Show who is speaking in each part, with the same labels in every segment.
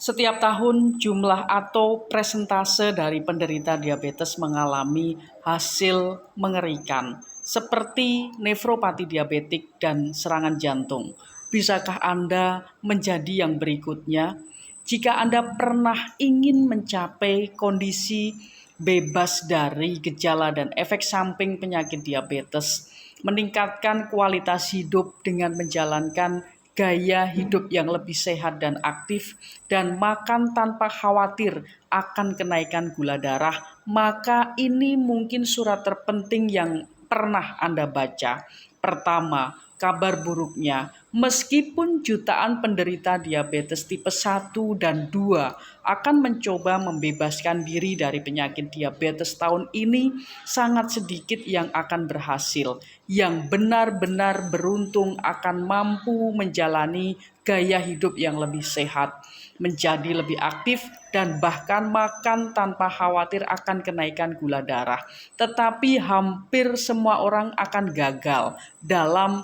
Speaker 1: Setiap tahun jumlah atau presentase dari penderita diabetes mengalami hasil mengerikan, seperti nefropati diabetik dan serangan jantung. Bisakah Anda menjadi yang berikutnya? Jika Anda pernah ingin mencapai kondisi bebas dari gejala dan efek samping penyakit diabetes, meningkatkan kualitas hidup dengan menjalankan gaya hidup yang lebih sehat dan aktif, dan makan tanpa khawatir akan kenaikan gula darah, maka ini mungkin surat terpenting yang pernah Anda baca. Pertama, kabar buruknya, meskipun jutaan penderita diabetes tipe 1 dan 2 akan mencoba membebaskan diri dari penyakit diabetes tahun ini, sangat sedikit yang akan berhasil. Yang benar-benar beruntung akan mampu menjalani gaya hidup yang lebih sehat, menjadi lebih aktif, dan bahkan makan tanpa khawatir akan kenaikan gula darah. Tetapi hampir semua orang akan gagal dalam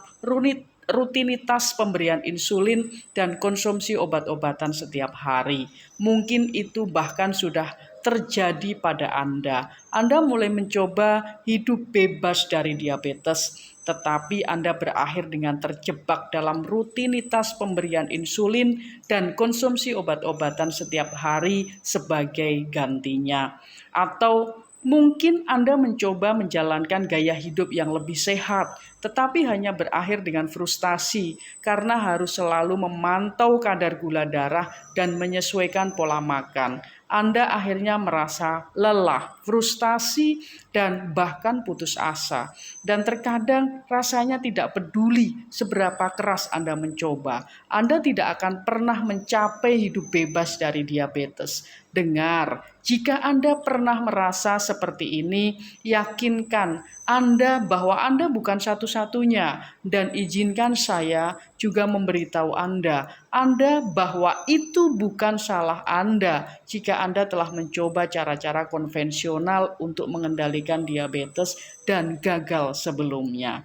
Speaker 1: rutinitas pemberian insulin dan konsumsi obat-obatan setiap hari. Mungkin itu bahkan sudah terjadi pada Anda. Anda mulai mencoba hidup bebas dari diabetes, tetapi Anda berakhir dengan terjebak dalam rutinitas pemberian insulin dan konsumsi obat-obatan setiap hari sebagai gantinya. Atau mungkin Anda mencoba menjalankan gaya hidup yang lebih sehat, tetapi hanya berakhir dengan frustasi karena harus selalu memantau kadar gula darah dan menyesuaikan pola makan. Anda akhirnya merasa lelah, frustasi, dan bahkan putus asa. Dan terkadang rasanya tidak peduli seberapa keras Anda mencoba. Anda tidak akan pernah mencapai hidup bebas dari diabetes. Dengar, jika Anda pernah merasa seperti ini, yakinkan Anda bahwa Anda bukan satu-satunya, dan izinkan saya juga memberitahu Anda bahwa itu bukan salah Anda jika Anda telah mencoba cara-cara konvensional untuk mengendalikan diabetes dan gagal sebelumnya.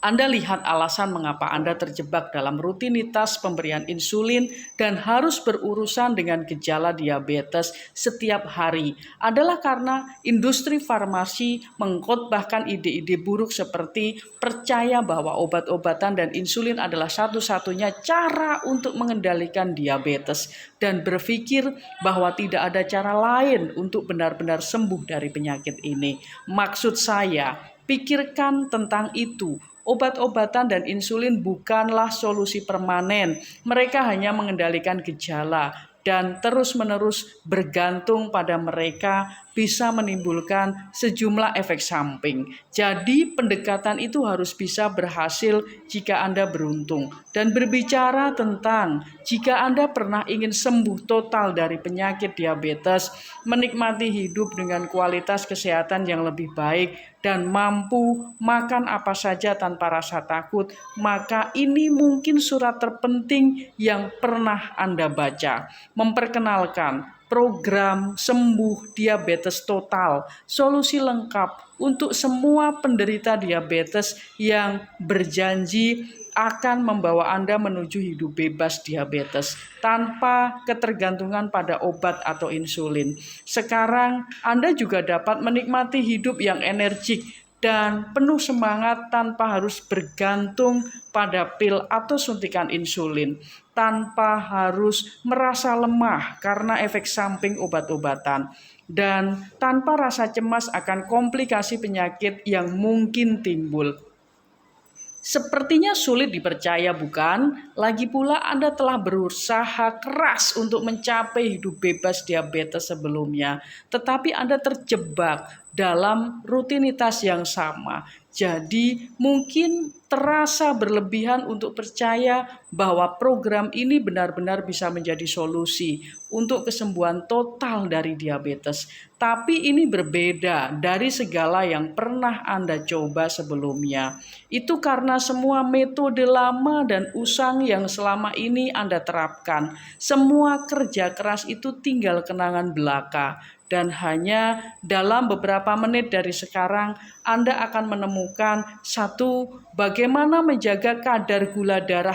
Speaker 1: Anda lihat alasan mengapa Anda terjebak dalam rutinitas pemberian insulin dan harus berurusan dengan gejala diabetes setiap hari adalah karena industri farmasi mengkhotbahkan ide-ide buruk seperti percaya bahwa obat-obatan dan insulin adalah satu-satunya cara untuk mengendalikan diabetes dan berpikir bahwa tidak ada cara lain untuk benar-benar sembuh dari penyakit ini. Maksud saya, pikirkan tentang itu. Obat-obatan dan insulin bukanlah solusi permanen. Mereka hanya mengendalikan gejala, dan terus-menerus bergantung pada mereka bisa menimbulkan sejumlah efek samping. Jadi pendekatan itu harus bisa berhasil jika Anda beruntung. Dan berbicara tentang jika Anda pernah ingin sembuh total dari penyakit diabetes, menikmati hidup dengan kualitas kesehatan yang lebih baik, dan mampu makan apa saja tanpa rasa takut, maka ini mungkin surat terpenting yang pernah Anda baca. Memperkenalkan program sembuh diabetes total, solusi lengkap untuk semua penderita diabetes yang berjanji akan membawa Anda menuju hidup bebas diabetes tanpa ketergantungan pada obat atau insulin. Sekarang Anda juga dapat menikmati hidup yang energik dan penuh semangat tanpa harus bergantung pada pil atau suntikan insulin, tanpa harus merasa lemah karena efek samping obat-obatan, dan tanpa rasa cemas akan komplikasi penyakit yang mungkin timbul. Sepertinya sulit dipercaya, bukan? Lagi pula Anda telah berusaha keras untuk mencapai hidup bebas diabetes sebelumnya, tetapi Anda terjebak dalam rutinitas yang sama. Jadi mungkin terasa berlebihan untuk percaya bahwa program ini benar-benar bisa menjadi solusi untuk kesembuhan total dari diabetes. Tapi ini berbeda dari segala yang pernah Anda coba sebelumnya. Itu karena semua metode lama dan usang yang selama ini Anda terapkan, semua kerja keras itu tinggal kenangan belaka. Dan hanya dalam beberapa menit dari sekarang, Anda akan menemukan satu, bagaimana menjaga kadar gula darah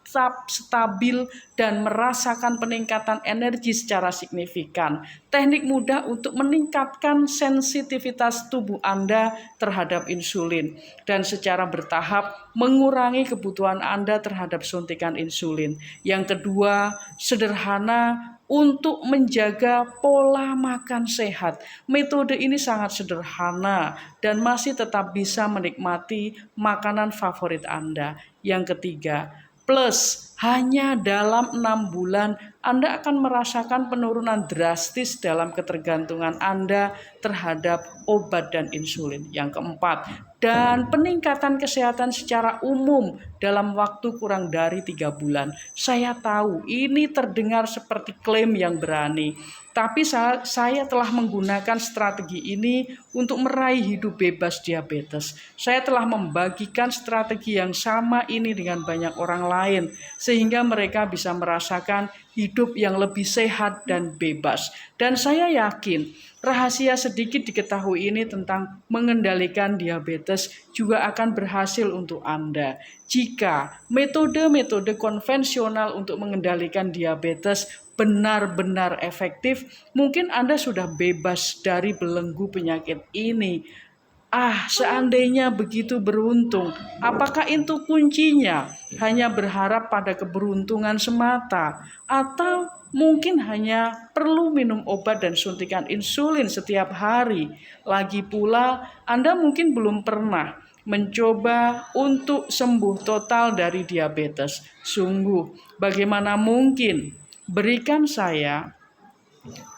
Speaker 1: tetap stabil dan merasakan peningkatan energi secara signifikan. Teknik mudah untuk meningkatkan sensitivitas tubuh Anda terhadap insulin dan secara bertahap mengurangi kebutuhan Anda terhadap suntikan insulin. Yang kedua, sederhana untuk menjaga pola makan sehat. Metode ini sangat sederhana dan masih tetap bisa menikmati makanan favorit Anda. Yang ketiga, plus hanya dalam 6 bulan Anda akan merasakan penurunan drastis dalam ketergantungan Anda terhadap obat dan insulin. Yang keempat, dan peningkatan kesehatan secara umum dalam waktu kurang dari 3 bulan. Saya tahu ini terdengar seperti klaim yang berani, tapi saya telah menggunakan strategi ini untuk meraih hidup bebas diabetes. Saya telah membagikan strategi yang sama ini dengan banyak orang lain, sehingga mereka bisa merasakan hidup yang lebih sehat dan bebas. Dan saya yakin rahasia sedikit diketahui ini tentang mengendalikan diabetes juga akan berhasil untuk Anda. Jika metode-metode konvensional untuk mengendalikan diabetes benar-benar efektif, mungkin Anda sudah bebas dari belenggu penyakit ini. Seandainya begitu beruntung, apakah itu kuncinya? Hanya berharap pada keberuntungan semata, atau mungkin hanya perlu minum obat dan suntikan insulin setiap hari? Lagi pula, Anda mungkin belum pernah mencoba untuk sembuh total dari diabetes. Sungguh, bagaimana mungkin? Berikan saya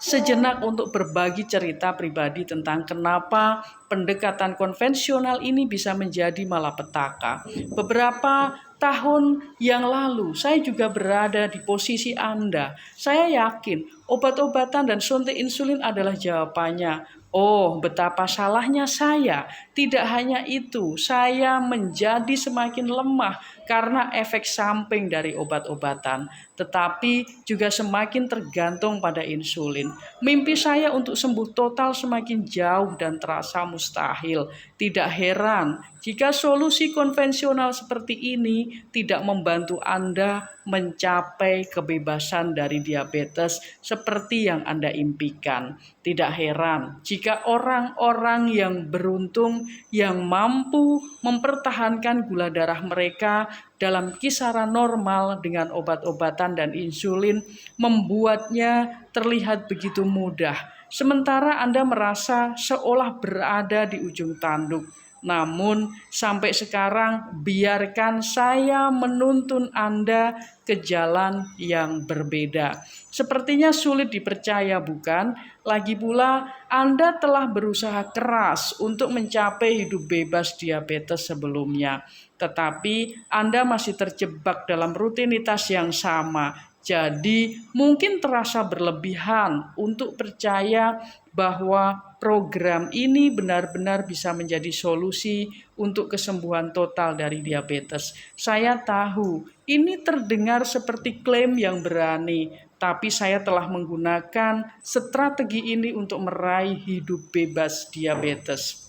Speaker 1: sejenak untuk berbagi cerita pribadi tentang kenapa pendekatan konvensional ini bisa menjadi malapetaka. Beberapa tahun yang lalu, saya juga berada di posisi Anda. Saya yakin obat-obatan dan suntik insulin adalah jawabannya. Oh, betapa salahnya saya. Tidak hanya itu, saya menjadi semakin lemah karena efek samping dari obat-obatan, tetapi juga semakin tergantung pada insulin. Mimpi saya untuk sembuh total semakin jauh dan terasa mustahil. Tidak heran jika solusi konvensional seperti ini tidak membantu Anda mencapai kebebasan dari diabetes seperti yang Anda impikan. Tidak heran jika orang-orang yang beruntung yang mampu mempertahankan gula darah mereka dalam kisaran normal dengan obat-obatan dan insulin membuatnya terlihat begitu mudah. Sementara Anda merasa seolah berada di ujung tanduk. Namun sampai sekarang biarkan saya menuntun Anda ke jalan yang berbeda. Sepertinya sulit dipercaya, bukan? Lagi pula Anda telah berusaha keras untuk mencapai hidup bebas diabetes sebelumnya. Tetapi Anda masih terjebak dalam rutinitas yang sama. Jadi mungkin terasa berlebihan untuk percaya bahwa program ini benar-benar bisa menjadi solusi untuk kesembuhan total dari diabetes. Saya tahu ini terdengar seperti klaim yang berani, tapi saya telah menggunakan strategi ini untuk meraih hidup bebas diabetes.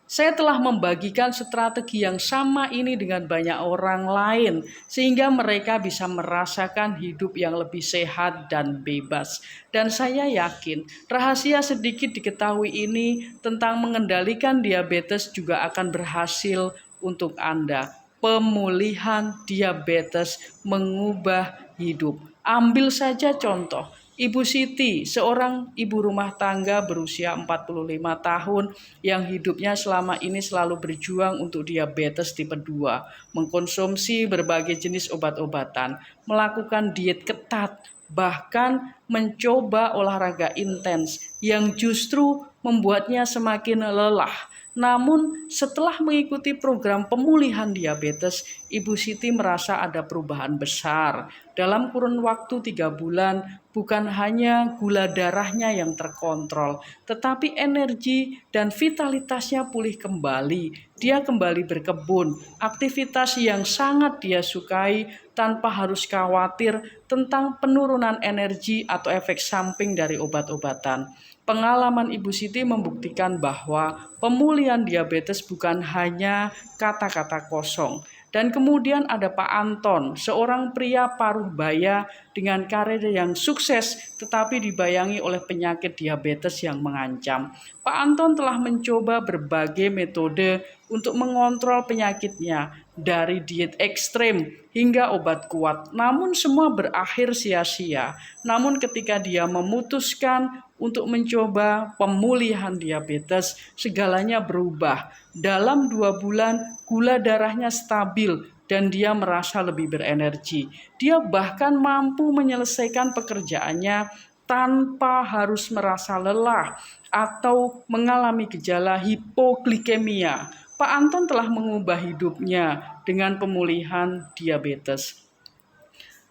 Speaker 1: Saya telah membagikan strategi yang sama ini dengan banyak orang lain, sehingga mereka bisa merasakan hidup yang lebih sehat dan bebas. Dan saya yakin rahasia sedikit diketahui ini tentang mengendalikan diabetes juga akan berhasil untuk Anda. Pemulihan diabetes mengubah hidup. Ambil saja contoh. Ibu Siti, seorang ibu rumah tangga berusia 45 tahun yang hidupnya selama ini selalu berjuang untuk diabetes tipe 2, mengkonsumsi berbagai jenis obat-obatan, melakukan diet ketat, bahkan mencoba olahraga intens yang justru membuatnya semakin lelah. Namun setelah mengikuti program pemulihan diabetes, Ibu Siti merasa ada perubahan besar. Dalam kurun waktu 3 bulan, bukan hanya gula darahnya yang terkontrol, tetapi energi dan vitalitasnya pulih kembali. Dia kembali berkebun, aktivitas yang sangat dia sukai tanpa harus khawatir tentang penurunan energi atau efek samping dari obat-obatan. Pengalaman Ibu Siti membuktikan bahwa pemulihan diabetes bukan hanya kata-kata kosong. Dan kemudian ada Pak Anton, seorang pria paruh baya dengan karir yang sukses tetapi dibayangi oleh penyakit diabetes yang mengancam. Pak Anton telah mencoba berbagai metode untuk mengontrol penyakitnya, dari diet ekstrem hingga obat kuat. Namun semua berakhir sia-sia. Namun ketika dia memutuskan untuk mencoba pemulihan diabetes, segalanya berubah. Dalam 2 bulan gula darahnya stabil dan dia merasa lebih berenergi. Dia bahkan mampu menyelesaikan pekerjaannya tanpa harus merasa lelah atau mengalami gejala hipoglikemia. Pak Anton telah mengubah hidupnya dengan pemulihan diabetes.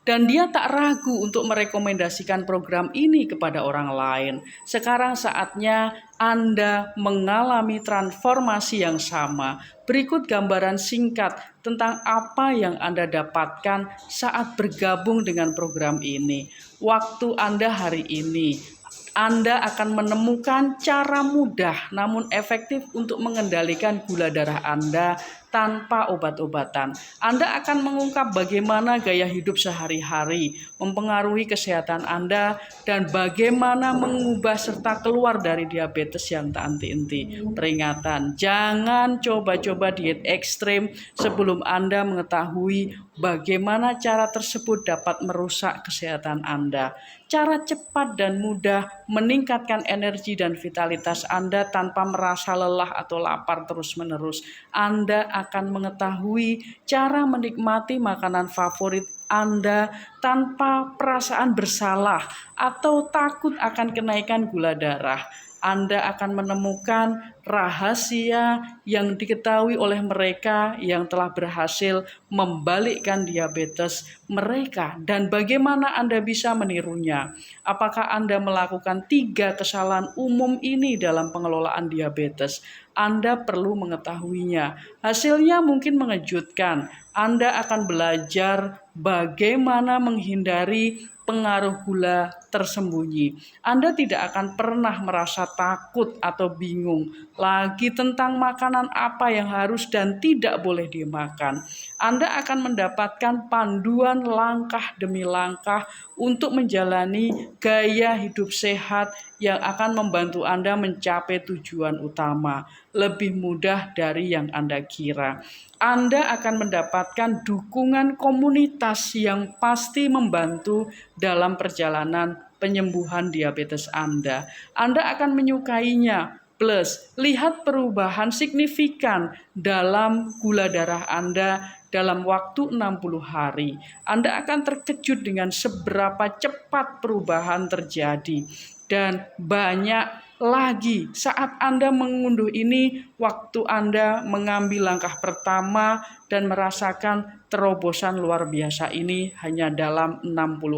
Speaker 1: Dan dia tak ragu untuk merekomendasikan program ini kepada orang lain. Sekarang saatnya Anda mengalami transformasi yang sama. Berikut gambaran singkat tentang apa yang Anda dapatkan saat bergabung dengan program ini. Waktu Anda hari ini, Anda akan menemukan cara mudah namun efektif untuk mengendalikan gula darah Anda tanpa obat-obatan. Anda akan mengungkap bagaimana gaya hidup sehari-hari mempengaruhi kesehatan Anda dan bagaimana mengubah serta keluar dari diabetes yang tak henti-henti. Peringatan, jangan coba-coba diet ekstrem sebelum Anda mengetahui bagaimana cara tersebut dapat merusak kesehatan Anda. Cara cepat dan mudah meningkatkan energi dan vitalitas Anda tanpa merasa lelah atau lapar terus-menerus. Anda akan mengetahui cara menikmati makanan favorit Anda tanpa perasaan bersalah atau takut akan kenaikan gula darah. Anda akan menemukan rahasia yang diketahui oleh mereka yang telah berhasil membalikkan diabetes mereka dan bagaimana Anda bisa menirunya. Apakah Anda melakukan 3 kesalahan umum ini dalam pengelolaan diabetes? Anda perlu mengetahuinya. Hasilnya mungkin mengejutkan. Anda akan belajar bagaimana menghindari pengaruh gula tersembunyi. Anda tidak akan pernah merasa takut atau bingung lagi tentang makanan apa yang harus dan tidak boleh dimakan. Anda akan mendapatkan panduan langkah demi langkah untuk menjalani gaya hidup sehat yang akan membantu Anda mencapai tujuan utama lebih mudah dari yang Anda kira. Anda akan mendapatkan dukungan komunitas yang pasti membantu dalam perjalanan penyembuhan diabetes Anda. Anda akan menyukainya. Plus, lihat perubahan signifikan dalam gula darah Anda dalam waktu 60 hari. Anda akan terkejut dengan seberapa cepat perubahan terjadi. Dan banyak lagi saat Anda mengunduh ini, waktu Anda mengambil langkah pertama dan merasakan terobosan luar biasa ini hanya dalam 60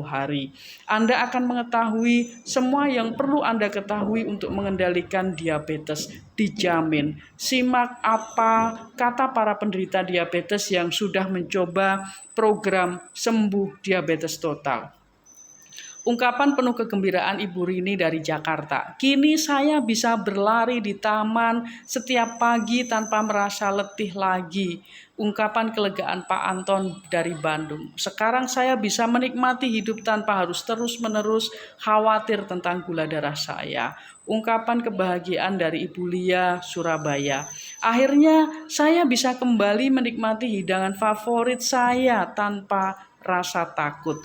Speaker 1: hari. Anda akan mengetahui semua yang perlu Anda ketahui untuk mengendalikan diabetes, dijamin. Simak apa kata para penderita diabetes yang sudah mencoba program sembuh diabetes total. Ungkapan penuh kegembiraan Ibu Rini dari Jakarta. Kini saya bisa berlari di taman setiap pagi tanpa merasa letih lagi. Ungkapan kelegaan Pak Anton dari Bandung. Sekarang saya bisa menikmati hidup tanpa harus terus-menerus khawatir tentang gula darah saya. Ungkapan kebahagiaan dari Ibu Lia, Surabaya. Akhirnya saya bisa kembali menikmati hidangan favorit saya tanpa rasa takut.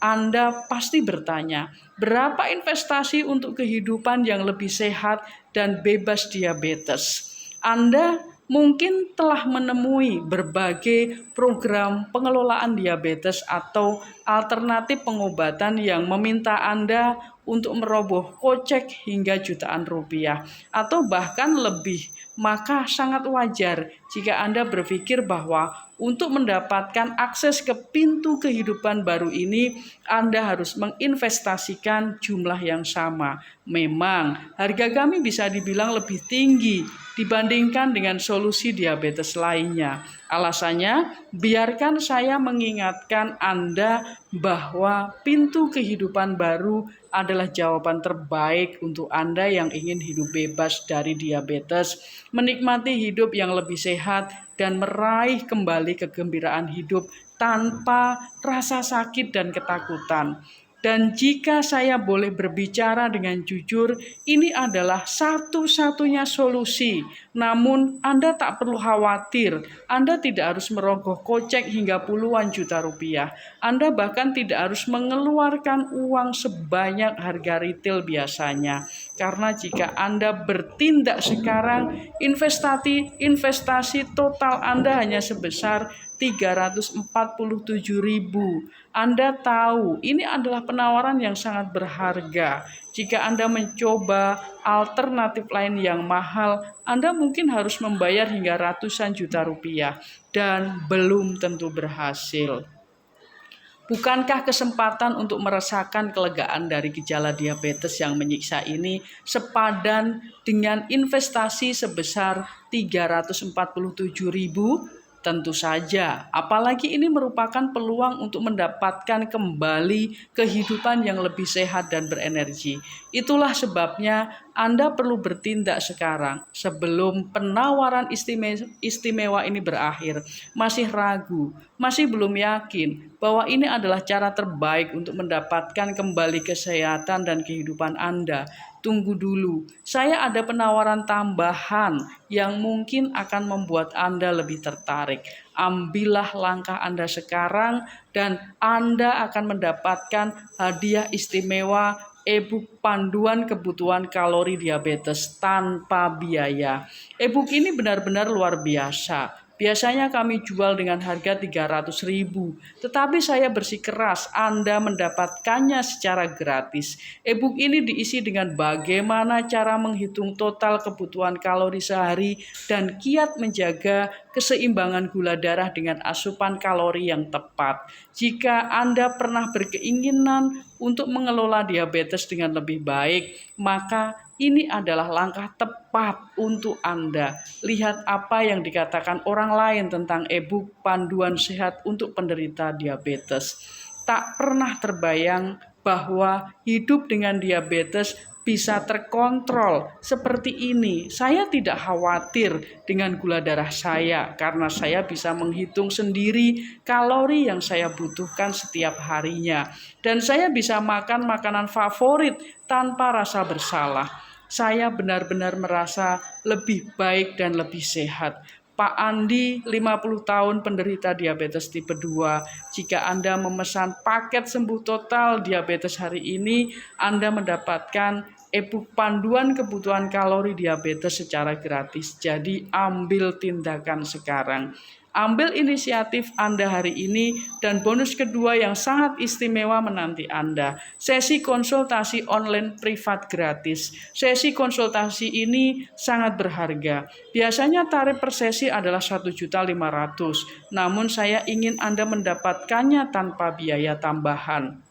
Speaker 1: Anda pasti bertanya, berapa investasi untuk kehidupan yang lebih sehat dan bebas diabetes? Anda mungkin telah menemui berbagai program pengelolaan diabetes atau alternatif pengobatan yang meminta Anda untuk merogoh kocek hingga jutaan rupiah atau bahkan lebih. Maka sangat wajar jika Anda berpikir bahwa untuk mendapatkan akses ke pintu kehidupan baru ini, Anda harus menginvestasikan jumlah yang sama. Memang, harga kami bisa dibilang lebih tinggi dibandingkan dengan solusi diabetes lainnya. Alasannya, biarkan saya mengingatkan Anda bahwa pintu kehidupan baru adalah jawaban terbaik untuk Anda yang ingin hidup bebas dari diabetes, menikmati hidup yang lebih sehat, sehat dan meraih kembali kegembiraan hidup tanpa rasa sakit dan ketakutan. Dan jika saya boleh berbicara dengan jujur, ini adalah satu-satunya solusi. Namun Anda tak perlu khawatir, Anda tidak harus merogoh kocek hingga puluhan juta rupiah. Anda bahkan tidak harus mengeluarkan uang sebanyak harga retail biasanya. Karena jika Anda bertindak sekarang, investasi total Anda hanya sebesar 347.000. Anda tahu ini adalah penawaran yang sangat berharga. Jika Anda mencoba alternatif lain yang mahal, Anda mungkin harus membayar hingga ratusan juta rupiah dan belum tentu berhasil. Bukankah kesempatan untuk merasakan kelegaan dari gejala diabetes yang menyiksa ini sepadan dengan investasi sebesar 347.000? Tentu saja, apalagi ini merupakan peluang untuk mendapatkan kembali kehidupan yang lebih sehat dan berenergi. Itulah sebabnya Anda perlu bertindak sekarang sebelum penawaran istimewa ini berakhir. Masih ragu, masih belum yakin bahwa ini adalah cara terbaik untuk mendapatkan kembali kesehatan dan kehidupan Anda. Tunggu dulu, saya ada penawaran tambahan yang mungkin akan membuat Anda lebih tertarik. Ambillah langkah Anda sekarang dan Anda akan mendapatkan hadiah istimewa e-book panduan kebutuhan kalori diabetes tanpa biaya. E-book ini benar-benar luar biasa. Biasanya kami jual dengan harga 300.000, tetapi saya bersikeras Anda mendapatkannya secara gratis. E-book ini diisi dengan bagaimana cara menghitung total kebutuhan kalori sehari dan kiat menjaga keseimbangan gula darah dengan asupan kalori yang tepat. Jika Anda pernah berkeinginan untuk mengelola diabetes dengan lebih baik, maka ini adalah langkah tepat untuk Anda. Lihat apa yang dikatakan orang lain tentang e-book panduan sehat untuk penderita diabetes. Tak pernah terbayang bahwa hidup dengan diabetes bisa terkontrol seperti ini. Saya tidak khawatir dengan gula darah saya karena saya bisa menghitung sendiri kalori yang saya butuhkan setiap harinya. Dan saya bisa makan makanan favorit tanpa rasa bersalah. Saya benar-benar merasa lebih baik dan lebih sehat. Pak Andi, 50 tahun penderita diabetes tipe 2. Jika Anda memesan paket sembuh total diabetes hari ini, Anda mendapatkan e-book panduan kebutuhan kalori diabetes secara gratis. Jadi ambil tindakan sekarang. Ambil inisiatif Anda hari ini dan bonus kedua yang sangat istimewa menanti Anda. Sesi konsultasi online privat gratis. Sesi konsultasi ini sangat berharga. Biasanya tarif per sesi adalah 1.500.000. Namun saya ingin Anda mendapatkannya tanpa biaya tambahan.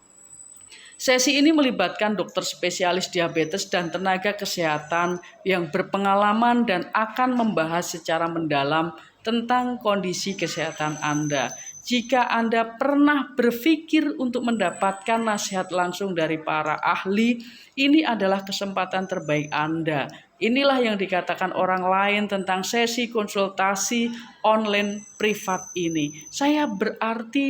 Speaker 1: Sesi ini melibatkan dokter spesialis diabetes dan tenaga kesehatan yang berpengalaman dan akan membahas secara mendalam tentang kondisi kesehatan Anda. Jika Anda pernah berpikir untuk mendapatkan nasihat langsung dari para ahli, ini adalah kesempatan terbaik Anda. Inilah yang dikatakan orang lain tentang sesi konsultasi online privat ini.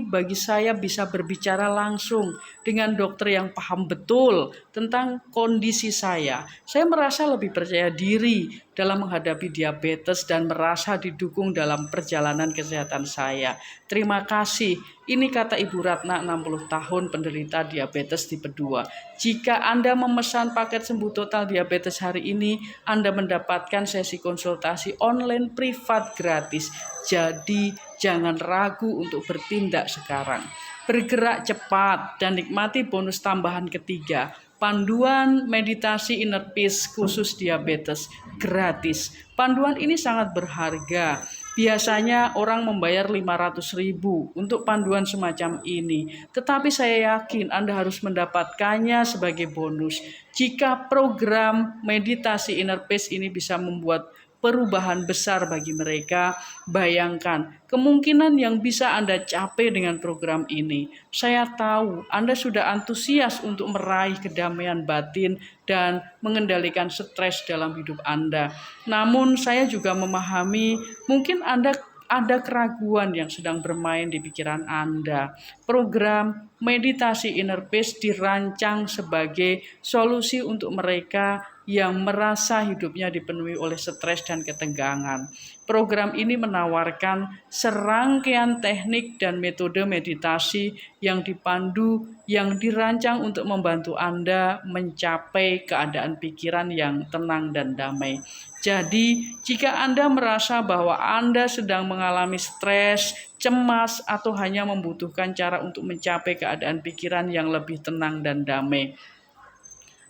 Speaker 1: Bagi saya bisa berbicara langsung dengan dokter yang paham betul tentang kondisi saya. Saya merasa lebih percaya diri dalam menghadapi diabetes dan merasa didukung dalam perjalanan kesehatan saya. Terima kasih. Ini kata Ibu Ratna, 60 tahun penderita diabetes tipe 2. Jika Anda memesan paket sembuh total diabetes hari ini, Anda mendapatkan sesi konsultasi online privat gratis. Jadi jangan ragu untuk bertindak sekarang. Bergerak cepat dan nikmati bonus tambahan ketiga. Panduan meditasi inner peace khusus diabetes gratis. Panduan ini sangat berharga. Biasanya orang membayar 500.000 untuk panduan semacam ini. Tetapi saya yakin Anda harus mendapatkannya sebagai bonus. Jika program meditasi inner peace ini bisa membuat perubahan besar bagi mereka. Bayangkan kemungkinan yang bisa Anda capai dengan program ini. Saya tahu Anda sudah antusias untuk meraih kedamaian batin dan mengendalikan stres dalam hidup Anda. Namun saya juga memahami mungkin Anda ada keraguan yang sedang bermain di pikiran Anda. Program meditasi Inner Peace dirancang sebagai solusi untuk mereka yang merasa hidupnya dipenuhi oleh stres dan ketegangan. Program ini menawarkan serangkaian teknik dan metode meditasi yang dipandu, yang dirancang untuk membantu Anda mencapai keadaan pikiran yang tenang dan damai. Jadi, jika Anda merasa bahwa Anda sedang mengalami stres, cemas, atau hanya membutuhkan cara untuk mencapai keadaan pikiran yang lebih tenang dan damai,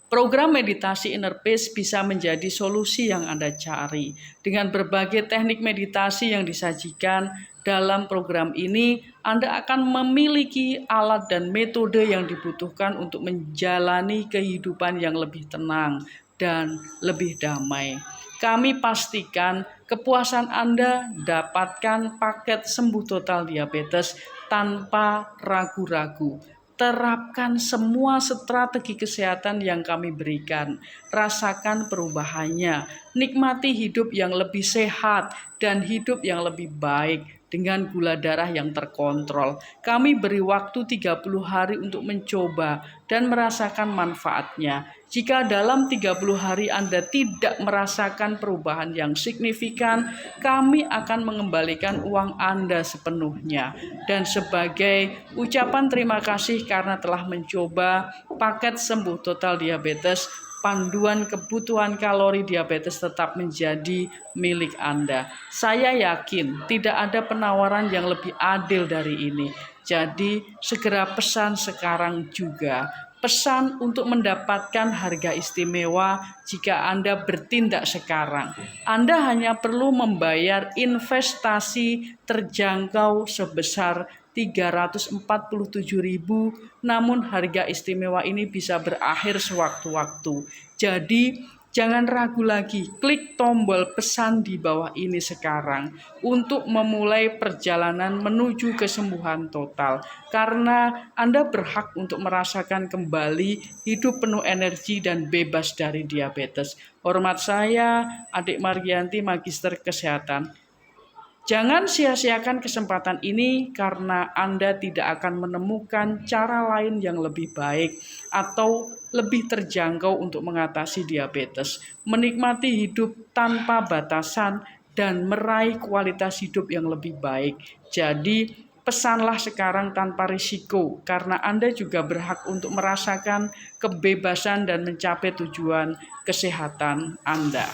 Speaker 1: program meditasi Inner Peace bisa menjadi solusi yang Anda cari. Dengan berbagai teknik meditasi yang disajikan dalam program ini, Anda akan memiliki alat dan metode yang dibutuhkan untuk menjalani kehidupan yang lebih tenang dan lebih damai. Kami pastikan kepuasan Anda dapatkan paket sembuh total diabetes tanpa ragu-ragu. Terapkan semua strategi kesehatan yang kami berikan. Rasakan perubahannya. Nikmati hidup yang lebih sehat dan hidup yang lebih baik dengan gula darah yang terkontrol. Kami beri waktu 30 hari untuk mencoba dan merasakan manfaatnya. Jika dalam 30 hari Anda tidak merasakan perubahan yang signifikan, kami akan mengembalikan uang Anda sepenuhnya. Dan sebagai ucapan terima kasih karena telah mencoba paket sembuh total diabetes, panduan kebutuhan kalori diabetes tetap menjadi milik Anda. Saya yakin tidak ada penawaran yang lebih adil dari ini. Jadi segera pesan sekarang juga. Pesan untuk mendapatkan harga istimewa jika Anda bertindak sekarang. Anda hanya perlu membayar investasi terjangkau sebesar 347.000, namun harga istimewa ini bisa berakhir sewaktu-waktu. Jadi, jangan ragu lagi, klik tombol pesan di bawah ini sekarang untuk memulai perjalanan menuju kesembuhan total. Karena Anda berhak untuk merasakan kembali hidup penuh energi dan bebas dari diabetes. Hormat saya, Adik Margianti, Magister Kesehatan. Jangan sia-siakan kesempatan ini karena Anda tidak akan menemukan cara lain yang lebih baik atau lebih terjangkau untuk mengatasi diabetes, menikmati hidup tanpa batasan, dan meraih kualitas hidup yang lebih baik. Jadi, pesanlah sekarang tanpa risiko karena Anda juga berhak untuk merasakan kebebasan dan mencapai tujuan kesehatan Anda.